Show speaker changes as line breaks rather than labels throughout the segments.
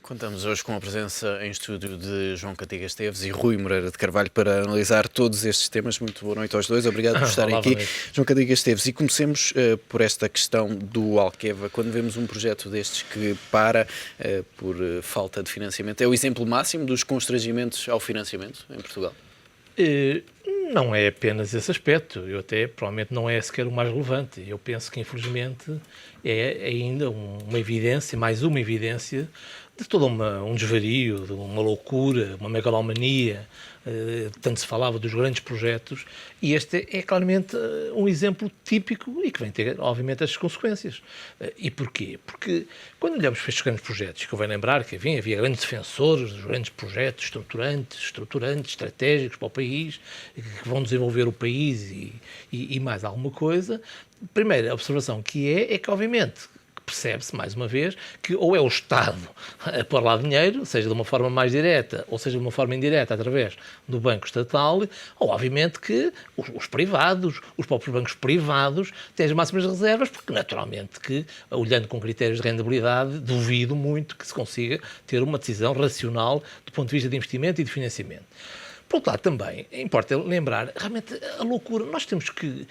Contamos hoje com a presença em estúdio de João Cantiga Esteves e Rui Moreira de Carvalho para analisar todos estes temas. Muito boa noite aos dois, obrigado por estarem aqui. João Cantiga Esteves, e comecemos por esta questão do Alqueva. Quando vemos um projeto destes que para por falta de financiamento, é o exemplo máximo dos constrangimentos ao financiamento em Portugal?
Não é apenas esse aspecto, provavelmente não é sequer o mais relevante. Eu penso que, infelizmente, é ainda uma evidência, mais uma evidência, de todo um desvario, de uma loucura, uma megalomania. Tanto se falava dos grandes projetos, e este é claramente um exemplo típico e que vem ter, obviamente, as consequências. E porquê? Porque quando olhamos para estes grandes projetos, que eu venho lembrar que havia grandes defensores dos grandes projetos estruturantes, estratégicos para o país, que vão desenvolver o país e mais alguma coisa, a primeira observação que é que, obviamente, percebe-se, mais uma vez, que ou é o Estado a pôr lá dinheiro, seja de uma forma mais direta, ou seja de uma forma indireta, através do banco estatal, ou, obviamente, que os privados, os próprios bancos privados, têm as máximas reservas, porque, naturalmente, que, olhando com critérios de rentabilidade, duvido muito que se consiga ter uma decisão racional do ponto de vista de investimento e de financiamento. Por outro lado, também, importa lembrar, realmente, a loucura. Nós temos que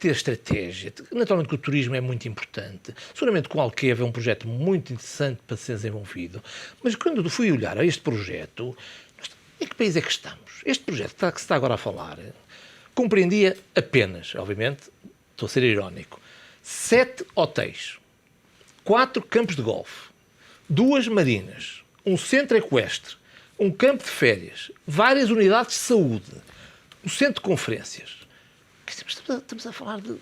ter estratégia. Naturalmente que o turismo é muito importante. Seguramente que o Alqueva é um projeto muito interessante para ser desenvolvido. Mas quando fui olhar a este projeto, em que país é que estamos? Este projeto que se está agora a falar compreendia apenas, obviamente, estou a ser irónico, 7 hotéis, 4 campos de golfe, 2 marinas, um centro equestre, um campo de férias, várias unidades de saúde, um centro de conferências. Estamos a falar de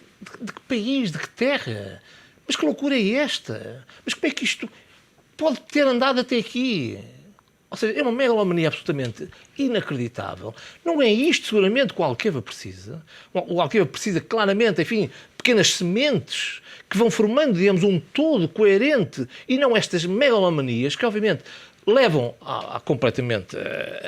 que país, de que terra? Mas que loucura é esta? Mas como é que isto pode ter andado até aqui? Ou seja, é uma megalomania absolutamente inacreditável. Não é isto, seguramente, que o Alqueva precisa. O Alqueva precisa, claramente, enfim, pequenas sementes que vão formando, digamos, um todo coerente e não estas megalomanias que, obviamente, levam completamente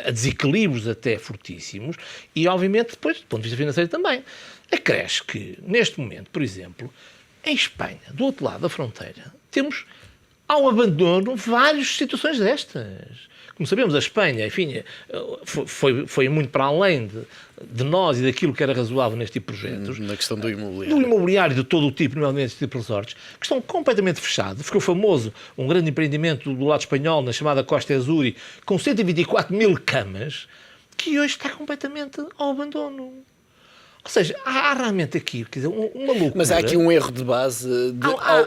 a desequilíbrios até fortíssimos e, obviamente, depois, do ponto de vista financeiro também. Acresce que, neste momento, por exemplo, em Espanha, do outro lado da fronteira, temos, ao abandono, várias situações destas. Como sabemos, a Espanha, enfim, foi muito para além de nós e daquilo que era razoável neste tipo de projetos.
Na questão do imobiliário.
Do imobiliário de todo o tipo, nomeadamente este tipo de resorts, que estão completamente fechados. Ficou famoso um grande empreendimento do lado espanhol, na chamada Costa Azul, com 124 mil camas, que hoje está completamente ao abandono. Ou seja, há realmente aqui, quer dizer, uma loucura.
Mas há aqui um erro de base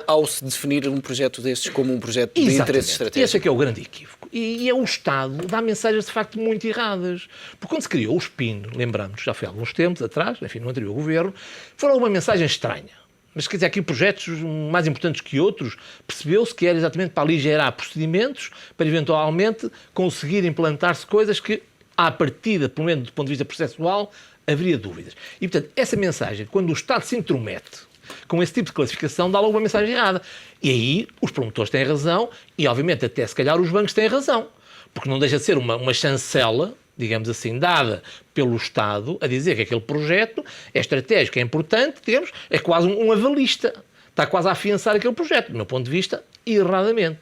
ao se definir um projeto destes como um projeto de interesse estratégico.
Esse é que é o grande equívoco. E é o Estado dá mensagens de facto muito erradas. Porque quando se criou o SPIN, lembramos, já foi há alguns tempos atrás, enfim, no anterior governo, foi uma mensagem estranha. Mas, quer dizer, aqui projetos mais importantes que outros, percebeu-se que era exatamente para aligerar procedimentos, para eventualmente conseguir implantar-se coisas que, à partida, pelo menos do ponto de vista processual, haveria dúvidas. E, portanto, essa mensagem, quando o Estado se intromete com esse tipo de classificação, dá logo uma mensagem errada. E aí os promotores têm razão e, obviamente, até se calhar os bancos têm razão. Porque não deixa de ser uma chancela, digamos assim, dada pelo Estado, a dizer que aquele projeto é estratégico, é importante, digamos, é quase um avalista. Está quase a afiançar aquele projeto, do meu ponto de vista, erradamente.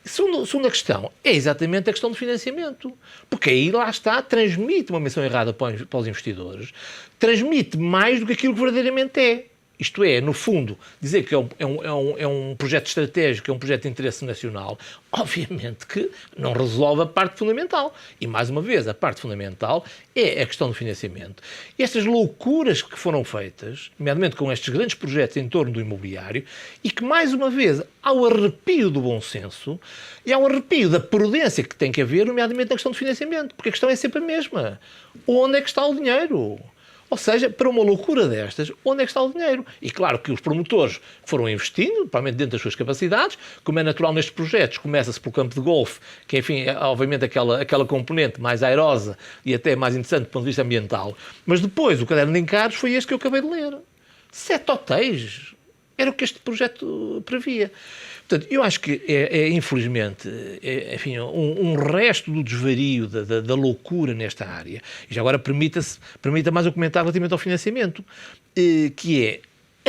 Segunda questão é exatamente a questão do financiamento. Porque aí, lá está, transmite uma menção errada para os investidores, transmite mais do que aquilo que verdadeiramente é. Isto é, no fundo, dizer que é um projeto estratégico, é um projeto de interesse nacional, obviamente que não resolve a parte fundamental. E, mais uma vez, a parte fundamental é a questão do financiamento. E estas loucuras que foram feitas, nomeadamente com estes grandes projetos em torno do imobiliário, e que, mais uma vez, ao arrepio do bom senso e ao arrepio da prudência que tem que haver, nomeadamente na questão do financiamento, porque a questão é sempre a mesma. Onde é que está o dinheiro? Ou seja, para uma loucura destas, onde é que está o dinheiro? E claro que os promotores foram investindo, provavelmente dentro das suas capacidades, como é natural nestes projetos, começa-se pelo campo de golfe, que enfim, é obviamente aquela componente mais airosa e até mais interessante do ponto de vista ambiental. Mas depois, o caderno de encargos foi este que eu acabei de ler. 7 hotéis. Era o que este projeto previa. Portanto, eu acho que infelizmente, enfim, um resto do desvario, da loucura nesta área. E já agora permita mais um comentário relativamente ao financiamento, que é,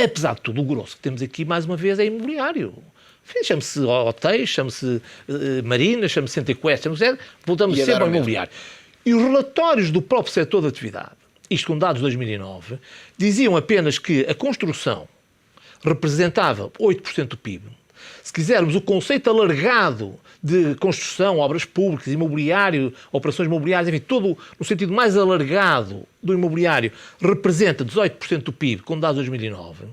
apesar de tudo, o grosso que temos aqui, mais uma vez, é imobiliário. Enfim, chame-se hotéis, chame-se marinas, chame-se antiquest, voltamos sempre ao imobiliário. E os relatórios do próprio setor de atividade, isto com dados de 2009, diziam apenas que a construção representava 8% do PIB. Se quisermos, o conceito alargado de construção, obras públicas, imobiliário, operações imobiliárias, enfim, todo no sentido mais alargado do imobiliário, representa 18% do PIB, com dados de 2009.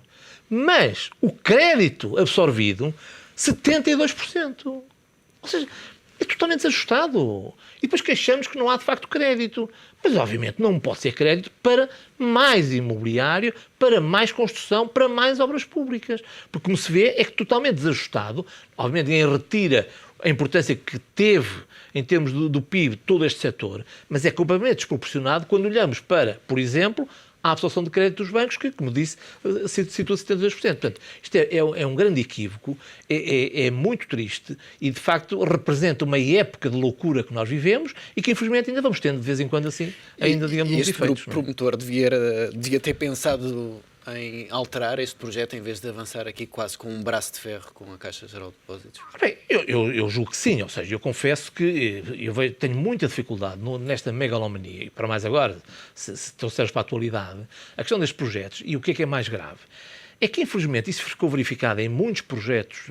Mas o crédito absorvido, 72%. Ou seja, é totalmente desajustado. E depois queixamos que não há, de facto, crédito. Mas, obviamente, não pode ser crédito para mais imobiliário, para mais construção, para mais obras públicas. Porque, como se vê, é que totalmente desajustado. Obviamente, ninguém retira a importância que teve, em termos do PIB, todo este setor, mas é completamente desproporcionado quando olhamos para, por exemplo, a absorção de crédito dos bancos, que, como disse, situa 72%. Portanto, isto é um grande equívoco, é muito triste e, de facto, representa uma época de loucura que nós vivemos e que, infelizmente, ainda vamos tendo, de vez em quando, assim, ainda, digamos, uns efeitos.
Este promotor devia ter pensado em alterar este projeto em vez de avançar aqui quase com um braço de ferro com a Caixa Geral de Depósitos?
Bem, eu julgo que sim, ou seja, eu confesso que tenho muita dificuldade nesta megalomania, e para mais agora, se trouxeres para a atualidade, a questão destes projetos, e o que é mais grave, é que, infelizmente, isso ficou verificado em muitos projetos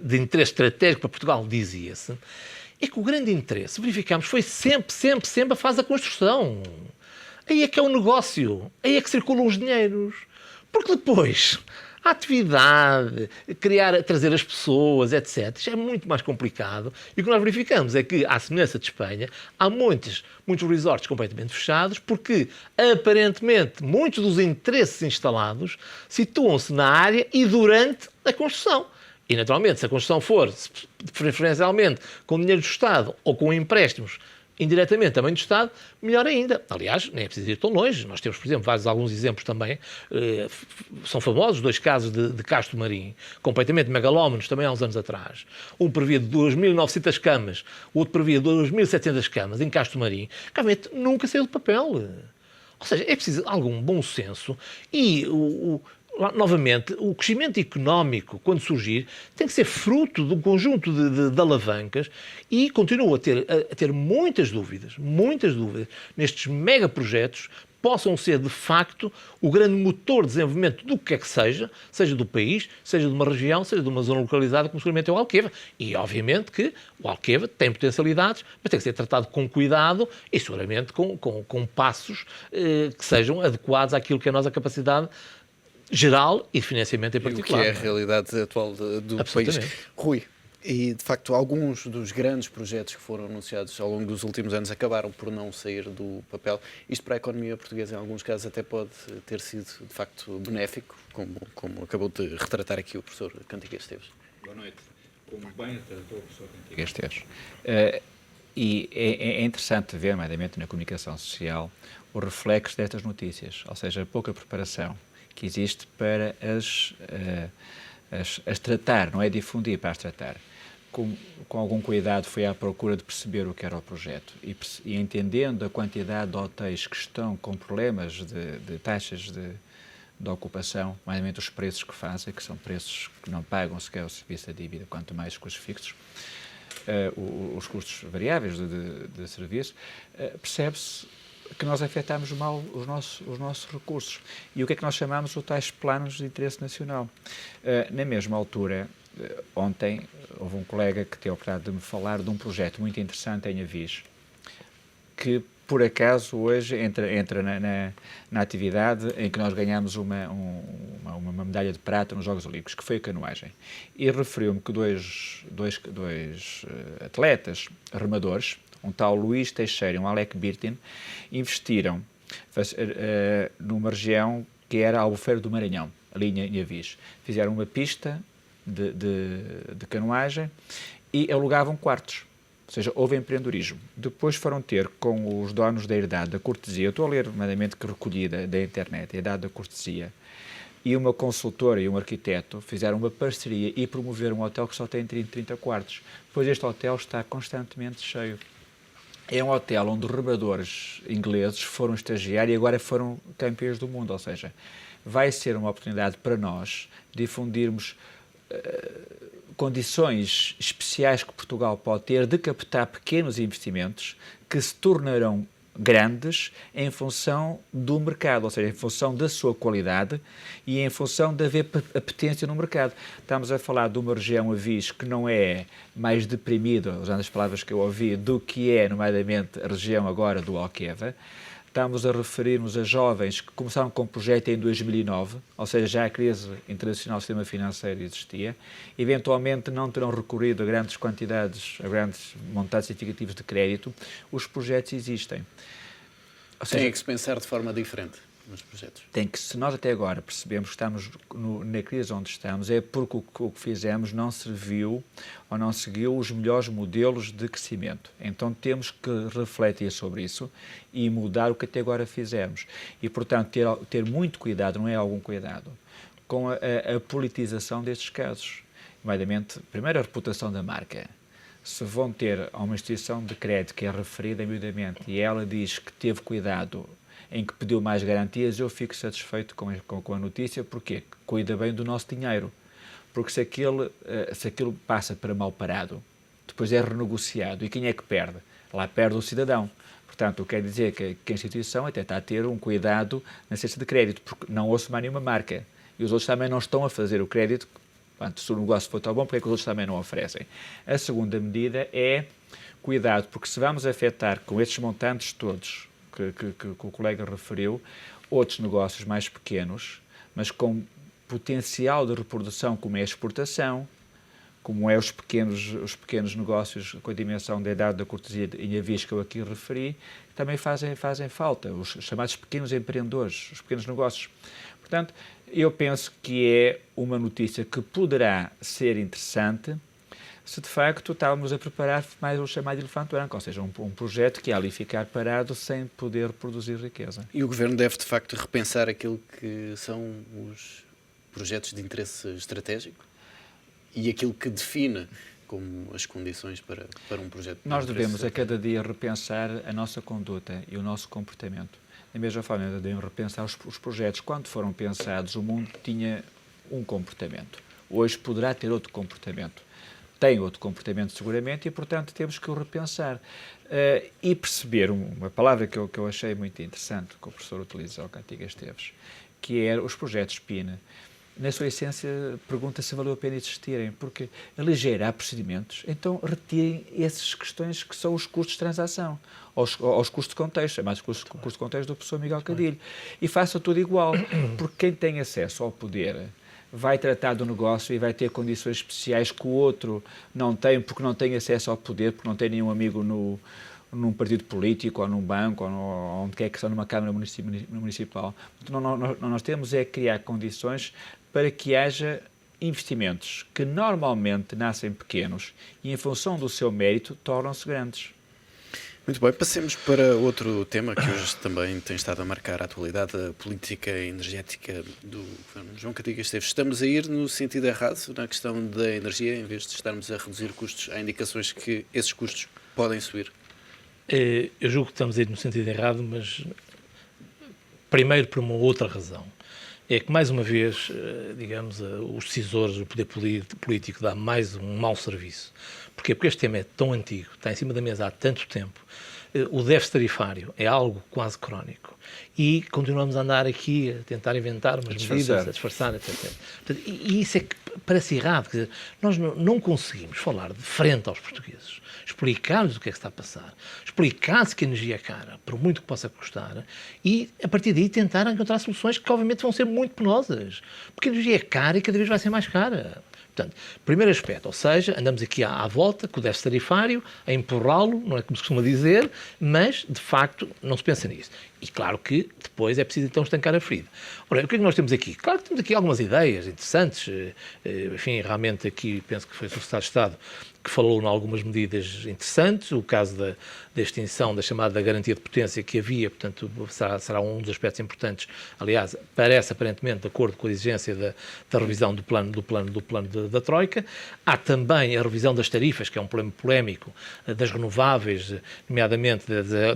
de interesse estratégico para Portugal, dizia-se, é que o grande interesse, verificamos, foi sempre a fase da construção. Aí é que é o negócio, aí é que circulam os dinheiros. Porque depois, a atividade, trazer as pessoas, etc., já é muito mais complicado. E o que nós verificamos é que, à semelhança de Espanha, há muitos resorts completamente fechados porque, aparentemente, muitos dos interesses instalados situam-se na área e durante a construção. E, naturalmente, se a construção for, preferencialmente, com dinheiro do Estado ou com empréstimos, indiretamente também do Estado, melhor ainda. Aliás, nem é preciso ir tão longe. Nós temos, por exemplo, alguns exemplos também, são famosos, 2 casos de Castro Marim, completamente megalómanos, também há uns anos atrás. Um previa 2.900 camas, o outro previa 2.700 camas em Castro Marim, que realmente nunca saiu de papel. Ou seja, é preciso algum bom senso e novamente, o crescimento económico, quando surgir, tem que ser fruto de um conjunto de alavancas e continuo a ter muitas dúvidas nestes megaprojetos possam ser, de facto, o grande motor de desenvolvimento do que é que seja do país, seja de uma região, seja de uma zona localizada, como seguramente é o Alqueva. E, obviamente, que o Alqueva tem potencialidades, mas tem que ser tratado com cuidado e, seguramente, com passos que sejam adequados àquilo que é a nossa capacidade geral e de financiamento em particular.
E o que é a realidade atual do país. Rui, e de facto alguns dos grandes projetos que foram anunciados ao longo dos últimos anos acabaram por não sair do papel. Isto para a economia portuguesa em alguns casos até pode ter sido de facto benéfico, como acabou de retratar aqui o professor Cantiga Esteves.
Boa noite. Como bem retratou o professor Cantiga Esteves. E é interessante ver, nomeadamente na comunicação social, o reflexo destas notícias, ou seja, a pouca preparação que existe para as tratar, não é difundir, para as tratar. Com algum cuidado foi à procura de perceber o que era o projeto e entendendo a quantidade de hotéis que estão com problemas de taxas de ocupação, mais ou menos os preços que fazem, que são preços que não pagam sequer o serviço da dívida, quanto mais os custos fixos, os custos variáveis de serviço, percebe-se que nós afetamos mal os nossos recursos. E o que é que nós chamamos os tais planos de interesse nacional? Na mesma altura, ontem, houve um colega que teve a oportunidade de me falar de um projeto muito interessante em Avis, que, por acaso, hoje entra na atividade em que nós ganhamos uma medalha de prata nos Jogos Olímpicos, que foi a canoagem. E referiu-me que dois atletas remadores, um tal Luís Teixeira e um Alec Birtin, investiram numa região que era a Albufeira do Maranhão, ali em Avis. Fizeram uma pista de canoagem e alugavam quartos. Ou seja, houve empreendedorismo. Depois foram ter com os donos da herdade da cortesia, eu estou a ler, nomeadamente, que recolhida da internet, a herdade da cortesia, e uma consultora e um arquiteto fizeram uma parceria e promoveram um hotel que só tem 30 quartos. Pois este hotel está constantemente cheio. É um hotel onde remadores ingleses foram estagiar e agora foram campeões do mundo. Ou seja, vai ser uma oportunidade para nós difundirmos condições especiais que Portugal pode ter de captar pequenos investimentos que se tornarão grandes em função do mercado, ou seja, em função da sua qualidade e em função de haver apetência no mercado. Estamos a falar de uma região, Avis, que não é mais deprimida, usando as palavras que eu ouvi, do que é, nomeadamente, a região agora do Alqueva. Estamos a referir-nos a jovens que começaram com o projeto em 2009, ou seja, já a crise internacional do sistema financeiro existia. Eventualmente não terão recorrido a grandes quantidades, a grandes montantes significativos de crédito. Os projetos existem.
Ou seja, tem que se pensar de forma diferente nos projetos.
Tem que, se nós até agora percebemos que estamos na crise onde estamos, é porque o que fizemos não serviu ou não seguiu os melhores modelos de crescimento. Então temos que refletir sobre isso e mudar o que até agora fizemos. E, portanto, ter muito cuidado, não é algum cuidado, com a politização destes casos. Nomeadamente, primeiro a reputação da marca. Se vão ter uma instituição de crédito que é referida miudamente e ela diz que teve cuidado em que pediu mais garantias, eu fico satisfeito com a notícia. Porquê? Cuida bem do nosso dinheiro. Porque se aquilo passa para mal parado, depois é renegociado. E quem é que perde? Lá perde o cidadão. Portanto, quer dizer que a instituição até está a ter um cuidado na cesta de crédito, porque não ouço mais nenhuma marca. E os outros também não estão a fazer o crédito. Portanto, se o negócio for tão bom, porque é que os outros também não oferecem? A segunda medida é cuidado, porque se vamos afetar com estes montantes todos que o colega referiu, outros negócios mais pequenos, mas com potencial de reprodução, como é a exportação, como é os pequenos negócios com a dimensão da idade da cortesia em aviso que eu aqui referi, também fazem falta, os chamados pequenos empreendedores, os pequenos negócios. Portanto, eu penso que é uma notícia que poderá ser interessante se de facto estávamos a preparar mais o chamado elefante branco, ou seja, um projeto que ia ali ficar parado sem poder produzir riqueza.
E o Governo deve de facto repensar aquilo que são os projetos de interesse estratégico e aquilo que define como as condições para um projeto de
Nós devemos a cada dia repensar a nossa conduta e o nosso comportamento. Da mesma forma, devemos repensar os projetos. Quando foram pensados, o mundo tinha um comportamento. Hoje poderá ter outro comportamento. Tem outro comportamento seguramente e, portanto, temos que o repensar. E perceber uma palavra que eu achei muito interessante, que o professor utilizou, o Cantiga Esteves, que é os projetos PIN. Na sua essência, pergunta se valeu a pena existirem, porque aligeirar procedimentos, então retirem essas questões que são os custos de transação, aos custos de contexto, chamados custos de contexto do professor Miguel Cadilho. E faça tudo igual, porque quem tem acesso ao poder vai tratar do negócio e vai ter condições especiais que o outro não tem, porque não tem acesso ao poder, porque não tem nenhum amigo num partido político, ou num banco, ou onde quer que seja, numa Câmara Municipal. Então, nós temos é criar condições para que haja investimentos que normalmente nascem pequenos e, em função do seu mérito, tornam-se grandes.
Muito bem, passemos para outro tema que hoje também tem estado a marcar a atualidade, a política energética do Governo. João Cantiga Esteves, estamos a ir no sentido errado na questão da energia, em vez de estarmos a reduzir custos, há indicações que esses custos podem subir?
Eu julgo que estamos a ir no sentido errado, mas primeiro por uma outra razão. É que, mais uma vez, digamos, os decisores, o poder político dá mais um mau serviço. Porquê? Porque este tema é tão antigo, está em cima da mesa há tanto tempo. O déficit tarifário é algo quase crónico. E continuamos a andar aqui a tentar inventar umas medidas, a disfarçar, etc. Portanto, e isso é que parece errado. Quer dizer, nós não conseguimos falar de frente aos portugueses, explicar-lhes o que é que está a passar, explicar-lhes que a energia é cara, por muito que possa custar, e a partir daí tentar encontrar soluções que obviamente vão ser muito penosas, porque a energia é cara e cada vez vai ser mais cara. Portanto, primeiro aspecto, ou seja, andamos aqui à volta com o déficit tarifário, a empurrá-lo, não é como se costuma dizer, mas, de facto, não se pensa nisso. E claro que depois é preciso então estancar a ferida. Ora, o que é que nós temos aqui? Claro que temos aqui algumas ideias interessantes, enfim, realmente aqui penso que foi o Secretário de Estado que falou em algumas medidas interessantes, o caso da extinção da chamada garantia de potência que havia, portanto, será um dos aspectos importantes, aliás, parece aparentemente de acordo com a exigência da revisão do plano da Troika. Há também a revisão das tarifas, que é um problema polémico, das renováveis, nomeadamente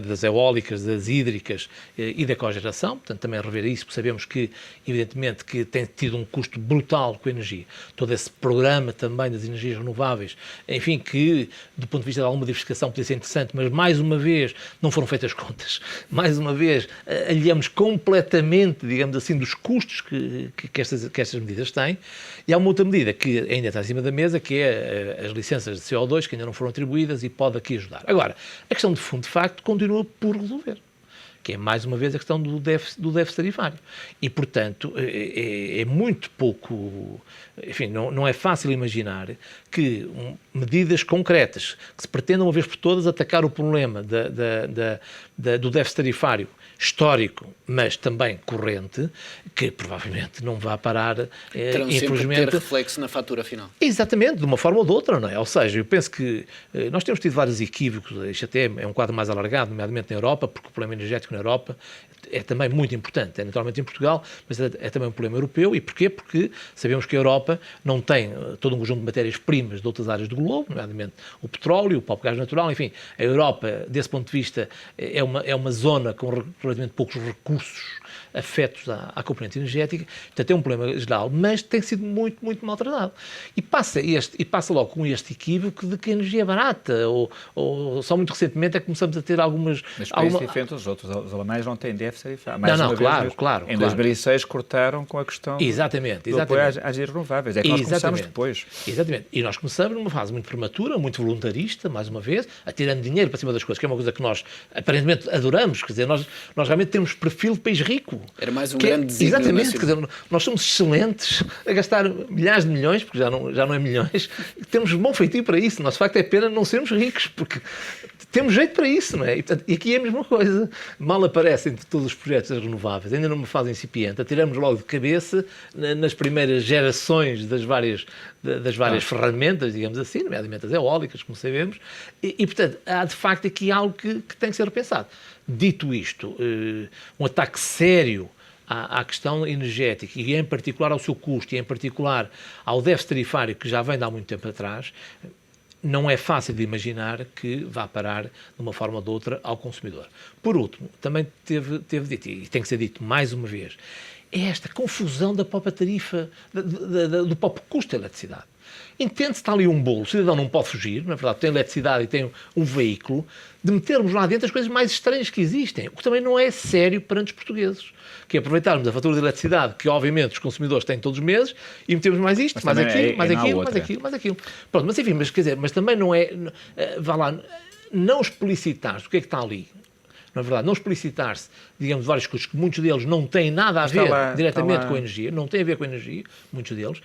das eólicas, das hídricas, e da cogeração, portanto também rever isso, porque sabemos que, evidentemente, que tem tido um custo brutal com a energia. Todo esse programa também das energias renováveis, enfim, que do ponto de vista de alguma diversificação podia ser interessante, mas mais uma vez não foram feitas contas. Mais uma vez aliamos completamente, digamos assim, dos custos que estas medidas têm. E há uma outra medida que ainda está em cima da mesa, que é as licenças de CO2, que ainda não foram atribuídas e pode aqui ajudar. Agora, a questão de fundo, de facto, continua por resolver, que é, mais uma vez, a questão do déficit tarifário. E, portanto, é muito pouco... Enfim, não é fácil imaginar que medidas concretas, que se pretendam, uma vez por todas, atacar o problema do déficit tarifário histórico, mas também corrente, que provavelmente não vai parar,
terão
infelizmente...
sempre ter reflexo na fatura final.
Exatamente, de uma forma ou de outra, não é? Ou seja, eu penso que nós temos tido vários equívocos, isto até é um quadro mais alargado, nomeadamente na Europa, porque o problema energético na Europa é também muito importante, é naturalmente em Portugal, mas é também um problema europeu. E porquê? Porque sabemos que a Europa não tem todo um conjunto de matérias-primas de outras áreas do globo, nomeadamente o petróleo, o próprio gás natural, enfim, a Europa, desse ponto de vista, é uma zona com relativamente poucos recursos afetos à componente energética, portanto é um problema geral, mas tem sido muito, muito maltratado. E passa logo com este equívoco de que a energia é barata, ou só muito recentemente é que começamos a ter algumas...
Mas para isso diferente dos outros, os alemães não têm déficit tarifário.
Claro.
Em 2006 cortaram com a questão do apoio às energias renováveis. É que nós começamos depois.
Exatamente. E nós começamos numa fase muito prematura, muito voluntarista, mais uma vez, atirando dinheiro para cima das coisas, que é uma coisa que nós aparentemente adoramos, quer dizer, nós realmente temos perfil de país rico.
Era mais um grande desígnio
exatamente,
nacional.
quer dizer, nós somos excelentes a gastar milhares de milhões, porque já não é milhões, temos bom feitio para isso. Nosso facto é pena não sermos ricos, porque temos jeito para isso, não é? E aqui é a mesma coisa. Mal aparecem todos os projetos renováveis, ainda numa fase incipiente, atiramos logo de cabeça nas primeiras gerações das várias ferramentas, digamos assim, nomeadamente as eólicas, como sabemos, e portanto, há de facto aqui algo que tem que ser repensado. Dito isto, um ataque sério à questão energética e em particular ao seu custo e em particular ao déficit tarifário que já vem de há muito tempo atrás, não é fácil de imaginar que vá parar de uma forma ou de outra ao consumidor. Por último, também teve dito, e tem que ser dito mais uma vez, é esta confusão da própria tarifa, do próprio custo da eletricidade. Entende-se que está ali um bolo, o cidadão não pode fugir, na verdade tem eletricidade e tem um veículo, de metermos lá dentro as coisas mais estranhas que existem, o que também não é sério perante os portugueses, que é aproveitarmos a fatura de eletricidade, que obviamente os consumidores têm todos os meses, e metemos mais isto, mais aquilo. Pronto, mas enfim, mas também não é, vá lá, não explicitar-se o que é que está ali. Na verdade, não explicitar-se, digamos, vários custos, que muitos deles não têm nada a ver diretamente com a energia, não têm a ver com a energia, muitos deles,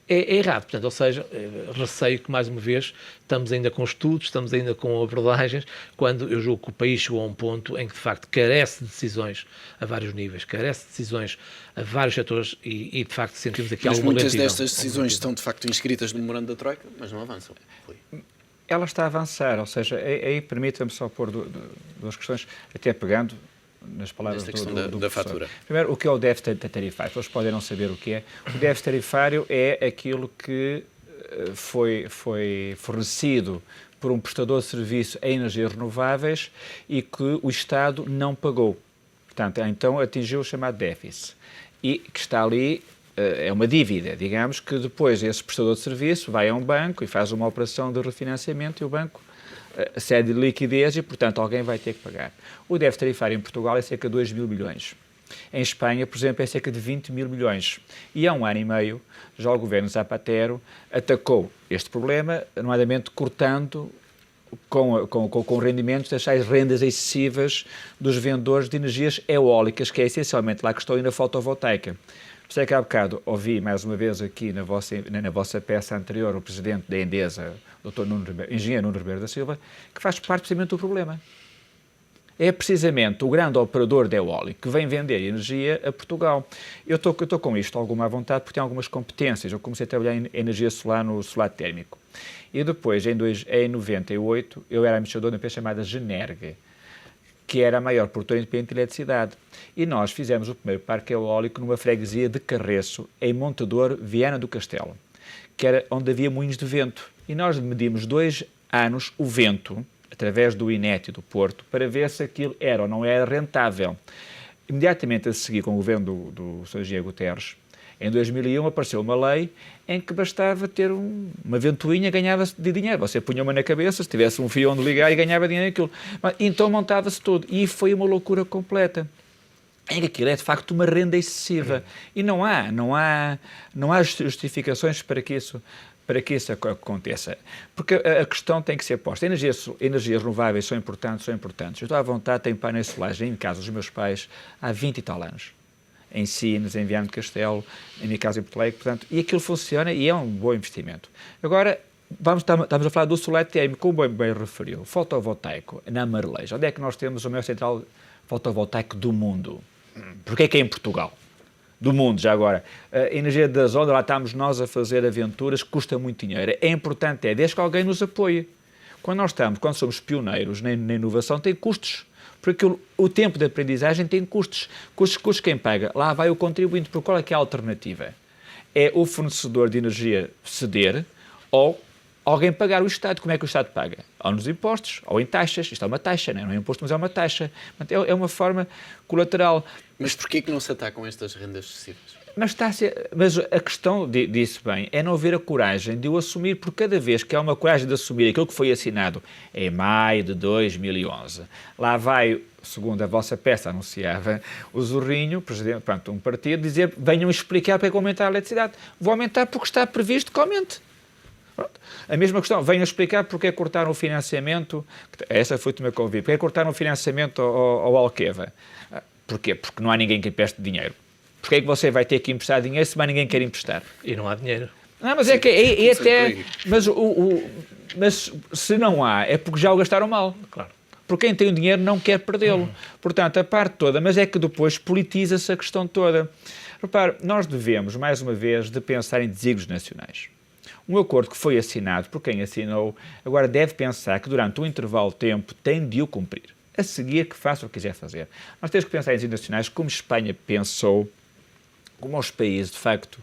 é errado. Portanto, ou seja, receio que, mais uma vez, estamos ainda com estudos, estamos ainda com abordagens, quando eu julgo que o país chegou a um ponto em que, de facto, carece de decisões a vários níveis, carece de decisões a vários setores e de facto, sentimos aqui alguma lentidão.
Mas muitas destas decisões estão, de facto, inscritas no memorando da Troika, mas não avançam.
Ela está a avançar, ou seja, aí permita-me só pôr duas questões, até pegando nas palavras da fatura. Primeiro, o que é o déficit tarifário? Todos podem não saber o que é. O déficit tarifário é aquilo que foi fornecido por um prestador de serviço em energias renováveis e que o Estado não pagou. Portanto, então atingiu o chamado déficit. E que está ali, é uma dívida, digamos, que depois esse prestador de serviço vai a um banco e faz uma operação de refinanciamento e o banco cede liquidez e, portanto, alguém vai ter que pagar. O déficit tarifário em Portugal é cerca de 2 mil milhões. Em Espanha, por exemplo, é cerca de 20 mil milhões. E há um ano e meio, já o governo Zapatero atacou este problema, nomeadamente cortando com rendimentos das tais rendas excessivas dos vendedores de energias eólicas, que é essencialmente lá que estou na fotovoltaica. Por isso é que há bocado ouvi mais uma vez aqui na vossa peça anterior o presidente da Endesa, o Dr. Engenheiro Nuno Ribeiro da Silva, que faz parte precisamente do problema. É precisamente o grande operador de eólico que vem vender energia a Portugal. Eu estou com isto alguma à vontade porque tenho algumas competências. Eu comecei a trabalhar em energia solar no solar térmico. E depois, em 98, eu era administrador de uma empresa chamada Generg, que era a maior produtora independente de eletricidade. E nós fizemos o primeiro parque eólico numa freguesia de Carreço, em Montador, Viana do Castelo, que era onde havia moinhos de vento. E nós medimos 2 anos o vento, através do INET e do Porto, para ver se aquilo era ou não era rentável. Imediatamente a seguir, com o governo do Sr. Engenheiro Guterres, em 2001 apareceu uma lei em que bastava ter uma ventoinha, ganhava-se de dinheiro. Você punha uma na cabeça, se tivesse um fio onde ligar e ganhava dinheiro naquilo. Então montava-se tudo. E foi uma loucura completa. Aquilo é, de facto, uma renda excessiva. E não há justificações para que isso aconteça. Porque a questão tem que ser posta. Energias renováveis são importantes. Eu estou à vontade, tenho painéis solares em casa dos meus pais há 20 e tal anos. Em Sines, em Viana do Castelo, em minha casa em Porto Alegre, portanto, e aquilo funciona e é um bom investimento. Agora, estamos a falar do solar TM, como bem referiu, fotovoltaico, na Marleja. Onde é que nós temos o maior central fotovoltaico do mundo? Porquê é em Portugal? Do mundo, já agora. A energia das ondas, lá estamos nós a fazer aventuras, custa muito dinheiro. É importante, desde que alguém nos apoie. Quando somos pioneiros na inovação, tem custos. Porque o tempo de aprendizagem tem custos. Custos quem paga? Lá vai o contribuinte. Porque qual é que é a alternativa? É o fornecedor de energia ceder ou alguém pagar o Estado. Como é que o Estado paga? Ou nos impostos, ou em taxas. Isto é uma taxa, não é imposto, mas é uma taxa. É uma forma colateral.
Mas porquê que não se atacam estas rendas excessivas?
Mas a questão, disse bem, é não haver a coragem de o assumir, porque cada vez que há uma coragem de assumir aquilo que foi assinado em maio de 2011, lá vai, segundo a vossa peça anunciava, o Zorrinho, presidente, um partido, dizer, venham explicar para que aumentar a eletricidade. Vou aumentar porque está previsto que aumente. Pronto. A mesma questão, venham explicar porque é cortaram o financiamento, essa foi o meu convite, porque é cortaram o financiamento ao Alqueva. Porquê? Porque não há ninguém que empreste dinheiro. Porquê é que você vai ter que emprestar dinheiro se mais ninguém quer emprestar?
E não há dinheiro.
Não, mas é até... Mas se não há, é porque já o gastaram mal.
Claro.
Porque quem tem o dinheiro não quer perdê-lo. Portanto, a parte toda, mas é que depois politiza-se a questão toda. Repare, nós devemos, mais uma vez, de pensar em desígnios nacionais. Um acordo que foi assinado por quem assinou, agora deve pensar que durante um intervalo de tempo tem de o cumprir. A seguir, que faça o que quiser fazer. Nós temos que pensar em desígnios nacionais como Espanha pensou, como os países, de facto,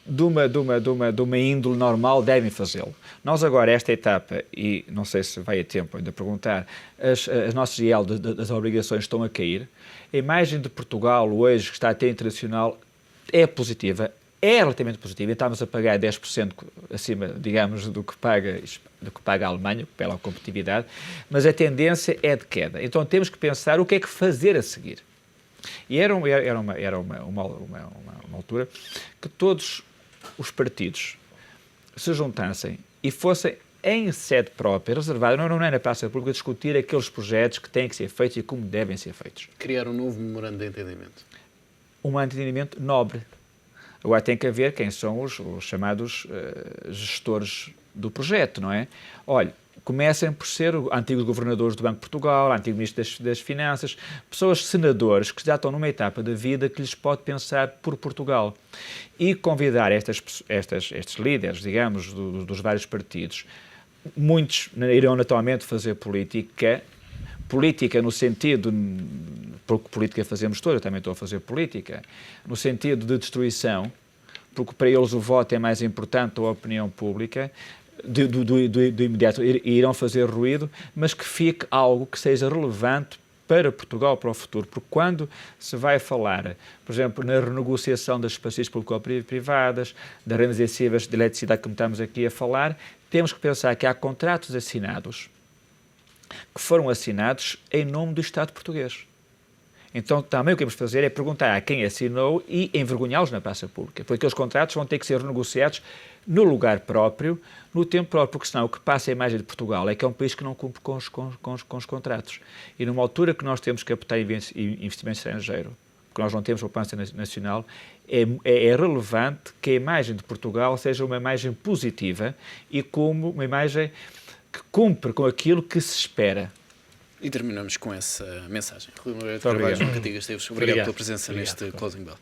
de uma índole normal, devem fazê-lo. Nós agora, esta etapa, e não sei se vai a tempo ainda perguntar, as nossas IEL das obrigações estão a cair. A imagem de Portugal hoje, que está até internacional, é positiva, é relativamente positiva. Estamos a pagar 10% acima, digamos, do que paga a Alemanha, pela competitividade, mas a tendência é de queda. Então temos que pensar o que é que fazer a seguir. E era uma altura que todos os partidos se juntassem e fossem em sede própria, reservada, não é na praça pública, discutir aqueles projetos que têm que ser feitos e como devem ser feitos.
Criar um novo memorando de entendimento.
Um entendimento nobre. Agora tem que haver quem são os chamados gestores do projeto, não é? Olha, comecem por ser antigos governadores do Banco de Portugal, antigos ministros das Finanças, pessoas, senadores, que já estão numa etapa da vida que lhes pode pensar por Portugal. E convidar estes líderes, digamos, dos vários partidos. Muitos irão naturalmente fazer política no sentido, porque política fazemos todos, eu também estou a fazer política, no sentido de destruição, porque para eles o voto é mais importante ou a opinião pública, do imediato, irão fazer ruído, mas que fique algo que seja relevante para Portugal, para o futuro, porque quando se vai falar, por exemplo, na renegociação das parcerias público-privadas, das rendas excessivas de eletricidade, como estamos aqui a falar, temos que pensar que há contratos assinados que foram assinados em nome do Estado português. Então, também o que temos de fazer é perguntar a quem assinou e envergonhá-los na praça pública, porque aqueles contratos vão ter que ser renegociados no lugar próprio, no tempo próprio, porque senão o que passa a imagem de Portugal é que é um país que não cumpre com os contratos. E numa altura que nós temos que captar investimento estrangeiro, porque nós não temos poupança nacional, é relevante que a imagem de Portugal seja uma imagem positiva e como uma imagem que cumpre com aquilo que se espera.
E terminamos com essa mensagem. Rui Moreira de Carvalho, João Cantigas Esteves, obrigado pela presença neste Closing Bell.